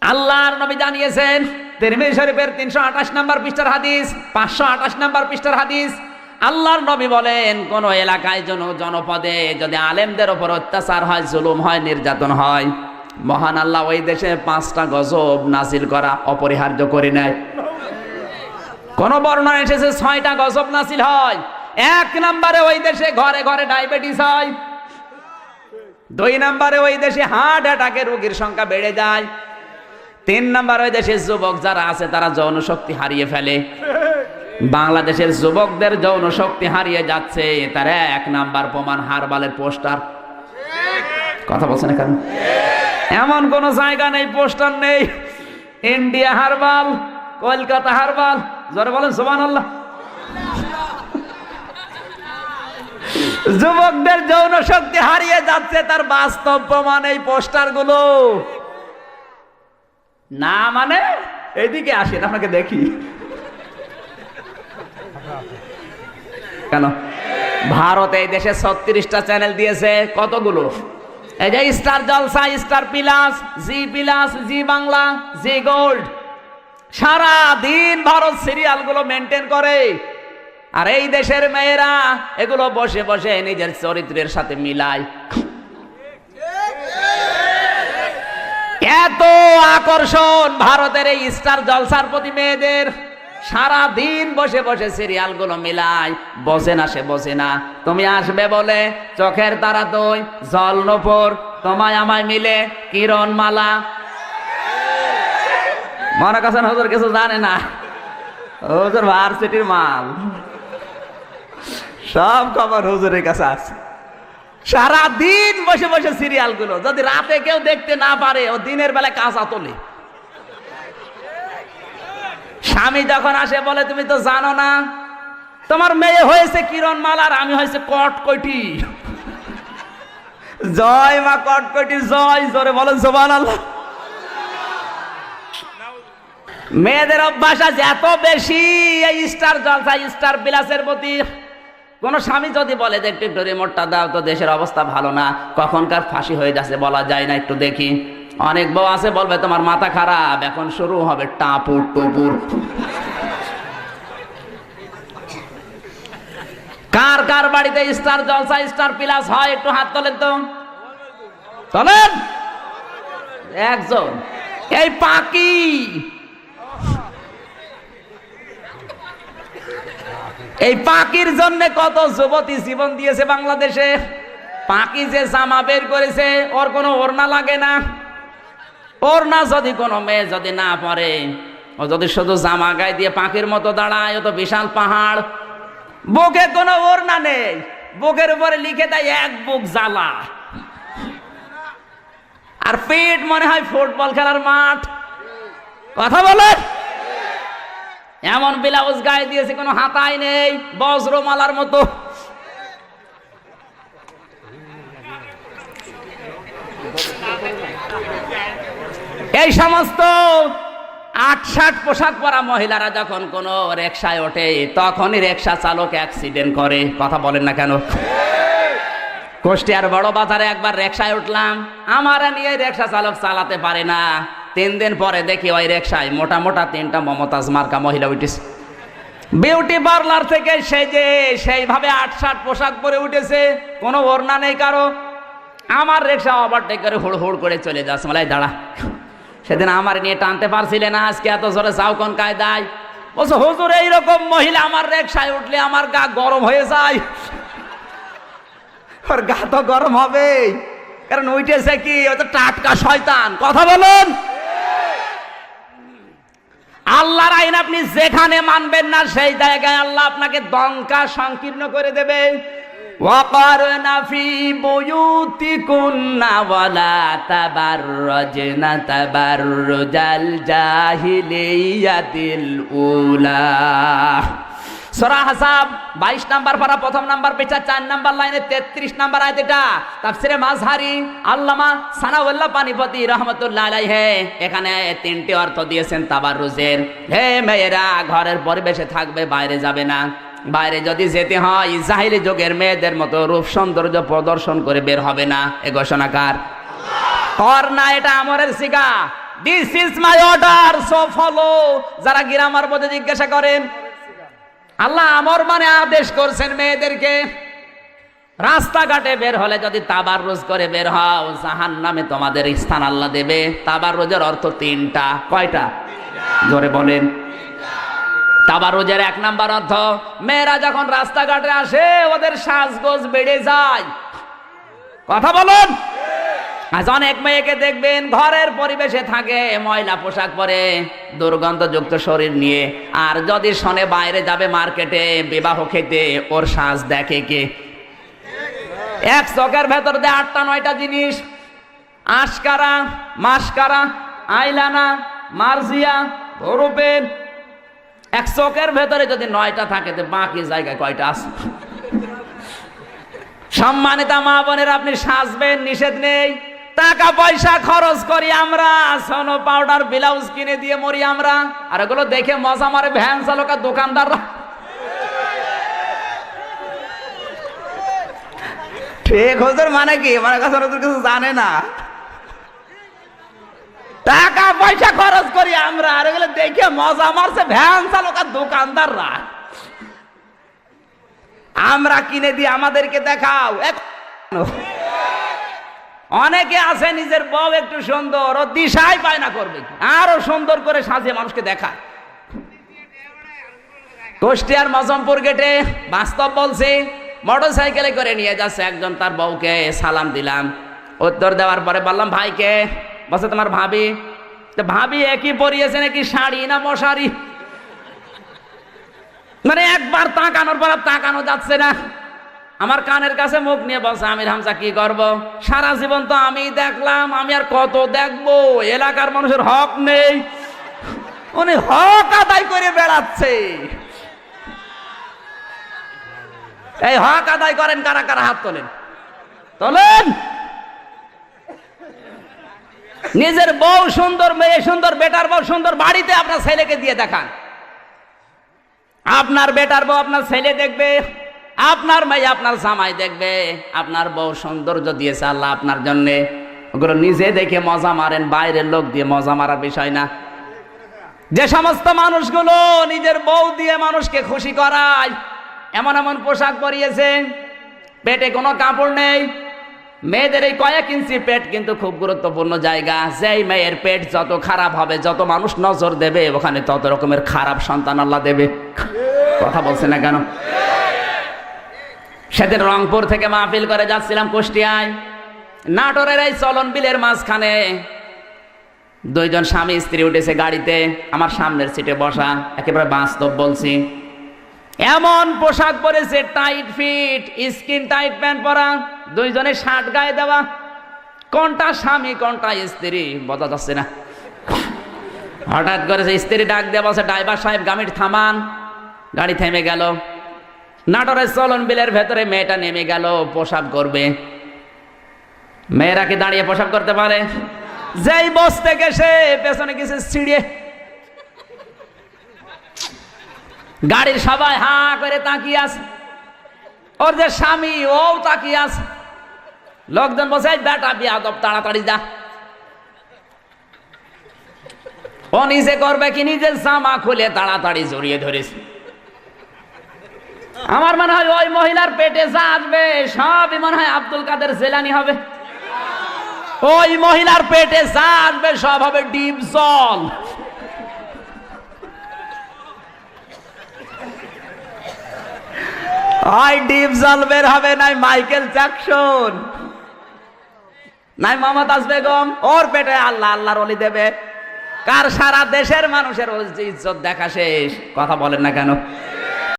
আল্লাহর নবী জানিয়েছেন, তিরমিজি শরীফের 328 নম্বর পৃষ্ঠার হাদিস, 528 নম্বর পৃষ্ঠার হাদিস, আল্লাহর নবী বলেন, কোন এলাকায় জনপদে যদি আলেমদের উপর অত্যাচার হয়, জুলুম হয়, নির্যাতন হয়, মহান আল্লাহ ওই দেশে 5টা গজব নাজিল করা অপরিহার্য করে নেয়। কোন বর্ণনা এসেছে 6টা গজব নাজিল হয়। 1 নম্বরে ওই দেশে ঘরে ঘরে ডায়াবেটিস হয়। 2 নম্বরে ওই দেশে হার্ট অ্যাটাকের রোগীর সংখ্যা বেড়ে যায়। 3 নম্বরে ওই দেশের যুবক যারা আছে তারা যৌন শক্তি হারিয়ে ফেলে। বাংলাদেশের যুবকদের যৌন শক্তি হারিয়ে যাচ্ছে, তার 1 নাম্বার প্রমাণ হারবালের পোস্টার। কথা বলছেন কেন? এমন কোন জায়গা নেই পোস্টার নেই। ইন্ডিয়া হারবাল, কলকাতা হারবাল, জোরে বলেন সুবহানাল্লাহ। যুবকদের যৌন শক্তি হারিয়ে যাচ্ছে, তার বাস্তব প্রমাণ এই পোস্টার গুলো। না মানে এইদিকে আসেন, আপনাকে দেখি কেন? ভারত এই দেশে 36টা চ্যানেল দিয়েছে। কতগুলো? এই যে স্টার জলসা, স্টার প্লাস, জি প্লাস, জি বাংলা, জি গোল্ড। সারা দিন ভারত সিরিয়াল গুলো মেনটেন করে, আর এই দেশের মেয়েরা এগুলো বসে বসে নিজের চরিত্রের সাথে মিলায়। এত আকর্ষণ ভারতের এই স্টার জলসার প্রতি মেয়েদের, সারা দিন বসে বসে সিরিয়াল গুলো মিলায়। বসে না, সে বসে না। তুমি আসবে বলে চোখের তারা, তুই জল নূপুর, তোমায় আমায় মিলে কিরণ মালা। মনে করছেন হুজুর কিছু জানে না? হুজুর ভার্সিটির মাল, সব খবর হুজুরের কাছে আছে। সারা দিন বসে বসে সিরিয়াল গুলো, যদি রাতে কেউ দেখতে না পারে, ও দিনের বেলা কাঁচা তোলে। স্বামী যখন আসে বলে, তুমি তো জানো না তোমার মেয়ে হয়েছে কিরণ মালার, আমি হয়েছে কটকটি। জয় মা কটকটি জয়, জোরে বলেন সুবহানাল্লাহ। মেয়েদের অভ্যাস আছে এত বেশি এই স্টার জলসা, স্টার বিলাসের প্রতি। কোন স্বামী যদি বলে যে একটু রিমোটটা দাও তো, দেশের অবস্থা ভালো না, কখনকার ফাঁসি হয়ে যাচ্ছে বলা যায় না, একটু দেখি। অনেক বউ আছে বলবে তোমার মাথা খারাপ, এখন শুরু হবে টাপুর টুপুর। কার কার বাড়িতে স্টার জলসা, স্টার প্লাস হয় একটু হাত তোলেন তো, তোলেন। একজন। এই পাকি, এই পাকির জন্য কত যুবতী জীবন দিয়েছে বাংলাদেশে। পাকি যে জামা বের করেছে, ওর কোনো ওড়না লাগে না। ওড়না যদি কোনো মেয়ে যদি না পরে, ও যদি শুধু জামা গায়ে দিয়ে পাখির মতো দাঁড়ায়, ও তো বিশাল পাহাড়। বুকে কোনো ওড়না নেই, বুকের উপরে লিখে দেয় 1 বুক জ্বালা, আর পেট মনে হয় ফুটবল খেলার মাঠ। কথা বলে এমন ব্লাউজ গায়ে দিয়েছে, কোনো হাতাই নেই, বজ্রমালার মতো। এই সমস্ত ৮-৬০ পোশাক পরা মহিলারা যখন কোন রিকশায় ওঠে, তখনই রিকশা চালক অ্যাক্সিডেন্ট করে। কথা বলেন না কেন? কুষ্টিয়ার বড় বাজারে একবার রিকশায় উঠলাম, আমার নিয়ে রিকশা চালক চালাতে পারে না। 3 দিন পরে দেখি ওই রিকশায় মোটা মোটা 3টা মমতাজ মার্কা মহিলা উঠেছে। বিউটি পার্লার থেকে সেজে সেইভাবে ৮-৬০ পোশাক পরে উঠেছে, কোনো ওড়না নেই কারো। আমার রিকশা ওভারটেক করে হুড় হুড় করে চলে যাচ্ছে। মালাই দাঁড়া, সেদিন আমার নিয়ে টানতে পারছিলে না, আজকে এত জোরে যাও কোন কায়দায়? বলছো হুজুর এইরকম মহিলা আমার রিকশায় উঠলে আমার গা গরম হয়ে যায়। ওর গা তো গরম হবে, কারণ উঠেছে কি, ও তো টাটকা শয়তান। কথা বলুন। আল্লাহর আইন আপনি যেখানে মানবেন না, সেই জায়গায় আল্লাহ আপনাকে দঙ্কা সংকীর্ণ করে দেবে। ওয়াকারনা ফি বুয়ুতিকুন্না ওয়ালা তাবাররাজনা তাবাররুজাল জাহিলিয়াতিল উলা। সূরা আহজাব 22 নাম্বার পারা, 1 নাম্বার পৃষ্ঠা, 4 নাম্বার লাইনে 33 নাম্বার আয়াত। এটা তাফসিরে মাযহারি আল্লামা সানাউল্লাহ পানিপতি রাহমাতুল্লাহ আলাইহি এখানে 3টি অর্থ দিয়েছেন তাবাররুজের। হে মেয়েরা, ঘরের পরিবেশে থাকবে, বাইরে যাবে না। বাইরে যদি যেতে হয়, জাহিলি যুগের মেয়েদের মতো রূপ সৌন্দর্য প্রদর্শন করে বের হবে না। এ ঘোষণাকার কর না, এটা আমরের সিগা। This is my order, so follow. যারা গ্রামার বোঝে জিজ্ঞাসা করেন, আল্লাহ আমর মানে আদেশ করছেন মেয়েদেরকে। রাস্তাঘাটে বের হলে যদি তাবাররুজ করে বের হও, জাহান্নামে তোমাদের স্থান আল্লাহ দেবে। তাবাররুজের অর্থ তিনটা। কয়টা? জোরে বলেন। তাবাররুজের এক নাম্বার অর্থ, মেয়েরা যখন রাস্তাঘাটে আসে ওদের সাজগোজ বেড়ে যায়। কথা বলুন। আজ অনেক মেয়েকে দেখবেন ঘরের পরিবেশে থাকে, ময়লা পোশাক পরে, দুর্গন্ধযুক্ত শরীর নিয়ে, আর যদি শোনে বাইরে যাবে মার্কেটে বিবাহ খেতে, ওর সাজ দেখে কে? এক চোখের ভেতর দিয়ে 8টা-9টা জিনিস, আশকারা, মাসকারা, আইলানা, মার্জিয়া, ধরুপেন। এক চোখের ভেতরে যদি 9টা থাকে, তো বাকি জায়গায় কয়টা আছে? সম্মানিতা মা বোনের, আপনি সাজবেন, নিষেধ নেই। টাকা পয়সা খরচ করি আমরা, সোনো পাউডার ব্লাউজ কিনে দিয়ে মরি আমরা, আর এগুলো দেখে মজা মারে ভ্যান চালক আর দোকানদাররা। ঠিক হুজুর মানে কি? মানে কিছু জানে না। টাকা পয়সা খরচ করি আমরা, আর এগুলো দেখে মজা মারছে ভ্যান চালক আর দোকানদাররা। আমরা কিনে দিই, আমাদেরকে দেখাও। অনেকে আছে নিজের বউ একটু সুন্দর, ও দিশাই পায় না করবে কি, আরো সুন্দর করে সাজিয়ে মানুষকে দেখা। কুষ্টিয়ার মজমপুর গেটে বাস্তব বলছি, মোটর সাইকেলে করে নিয়ে যাচ্ছে একজন তার বউকে। সালাম দিলাম, উত্তর দেওয়ার পরে বললাম ভাইকে। বলছে তোমার ভাবি। তো ভাবি একই পরিয়েছে নাকি শাড়ি না মশারি? মানে একবার তাকানোর পর তাকানো যাচ্ছে না। আমার কানের কাছে মুখ নিয়ে বলছে, আমির হামজা কি করব? সারা জীবন তো আমি দেখলাম, আমি আর কত দেখবো? এলাকার মানুষের হক নেই, উনি হক আদায় করে বেড়াচ্ছে। এই হক আদায় করেন কারা কারা? হাত তোলেন, তোলেন। নিজের বউ সুন্দর, মেয়ে সুন্দর, বেটার বউ সুন্দর, বাড়িতে আপনার ছেলেকে দিয়ে দেখান। আপনার বেটার বউ আপনার ছেলে দেখবে, আপনার মেয়ে আপনার জামাই দেখবে। আপনার বউ সৌন্দর্য দিয়েছে আল্লাহ আপনার জন্যে, ওগুলো নিজে দেখে মজা মারেন, বাইরের লোক দিয়ে মজা মারার বিষয় না। যে সমস্ত মানুষগুলো নিজের বউ দিয়ে মানুষকে খুশি করায়, এমন এমন পোশাক পরিয়েছে, পেটে কোনো কাপড় নেই। মেয়েদের এই কয়েক ইঞ্চি পেট কিন্তু খুব গুরুত্বপূর্ণ জায়গা। যেই মেয়ের পেট যত খারাপ হবে, যত মানুষ নজর দেবে, ওখানে তত রকমের খারাপ সন্তান আল্লাহ দেবে। কথা বলছে না কেন? সেদিন রংপুর থেকে মাহফিল করে যাচ্ছিলাম কুষ্টিয়ায়, নাটোরের এই চলন বিলের মাঝখানে দুইজন স্বামী স্ত্রী উঠেছে গাড়িতে, আমার সামনের সিটে বসা। একেবারে বাস্তব বলছি, এমন পোশাক পরেছে, tight fit, skin tight pant পরা, দুইজনে শার্ট গায়ে দেওয়া। কোনটা স্বামী কোনটা স্ত্রী বোঝা যাচ্ছে না। হঠাৎ করে স্ত্রী ডাক দিয়ে বলছে, ড্রাইভার সাহেব গাড়ি থামান। গাড়ি থেমে গেল। নাটোরের চলন বিলের ভেতরে মেয়েটা নেমে গেল পোশাক করবে। মেয়েরা কি দাঁড়িয়ে পোশাক করতে পারে? যেই বসতে গেছে পেছনে গেছে ছিড়িয়ে। গাড়ির সবাই হা করে তাকিয়ে আছে, ওর যে স্বামী ও তাকিয়ে আছে। লোকজন বসে, বেটা বিয়াদব, তাড়াতাড়ি যা। ও নিজে করবে কি, নিজের জামা খুলে তাড়াতাড়ি জড়িয়ে ধরেছে। আমার মনে হয় ওই মহিলার পেটে যা আসবে সবই মনে হয় আব্দুল কাদের জেলানি হবে। ওই মহিলার পেটে যা আসবে সব হবে ডিপ জল। ওই ডিপ জল বের হবে, নাই মাইকেল জ্যাকসন, নাই মমতাজ বেগম, ওর পেটে আল্লাহ আল্লাহর ওলি দেবে। কার সারা দেশের মানুষের ইজ্জত দেখা শেষ। কথা বলেন না কেন?